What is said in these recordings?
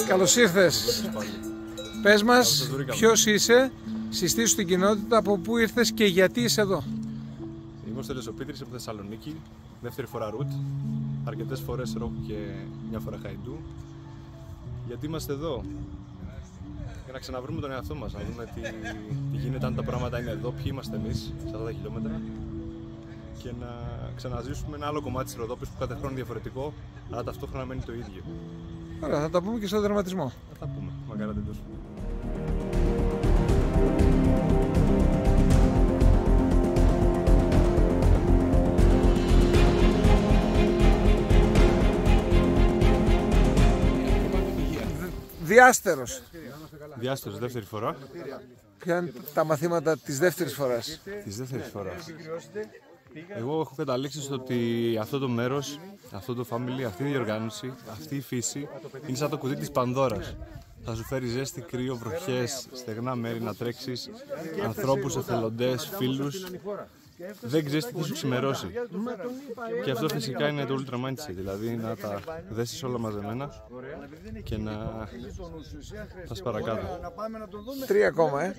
Καλώς ήρθες. Πες μας ποιος είσαι, συστήσου την κοινότητα, από πού ήρθες και γιατί είσαι εδώ. Είμαι ο Στέλιος ο Πίτρης από Θεσσαλονίκη, δεύτερη φορά ρουτ, αρκετές φορές ροκ και μια φορά χαϊντού. Γιατί είμαστε εδώ? Για να ξαναβρούμε τον εαυτό μας, να δούμε τι γίνεται, αν τα πράγματα είναι εδώ, ποιοι είμαστε εμείς σε αυτά τα χιλιόμετρα και να ξαναζήσουμε ένα άλλο κομμάτι της Ροδόπης που κάθε χρόνο είναι διαφορετικό, αλλά ταυτόχρονα μένει το ίδιο. Ωραία, θα τα πούμε και στο δραματισμό. Θα τα πούμε, μακάρι να τελειώσουμε. Διάστερος. Διάστερος, δεύτερη φορά. Ποια είναι τα μαθήματα της δεύτερης φοράς? Της δεύτερης φοράς. Εγώ έχω καταλήξει στο ότι αυτό το μέρος, αυτό το family, αυτή η διοργάνωση, αυτή η φύση είναι σαν το κουτί της Πανδώρας. Θα σου φέρει ζέστη, κρύο, βροχές, στεγνά μέρη να τρέξεις, ανθρώπους, εθελοντές, φίλους. Δεν ξέρεις τι θα σου ξημερώσει. Και αυτό φυσικά είναι το ultra mindset, δηλαδή να τα δέσεις όλα μαζεμένα και να πας παρακάτω. 3 ακόμα,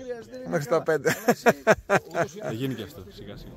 μέχρι τα 5. Θα γίνει και αυτό, σιγά σιγά.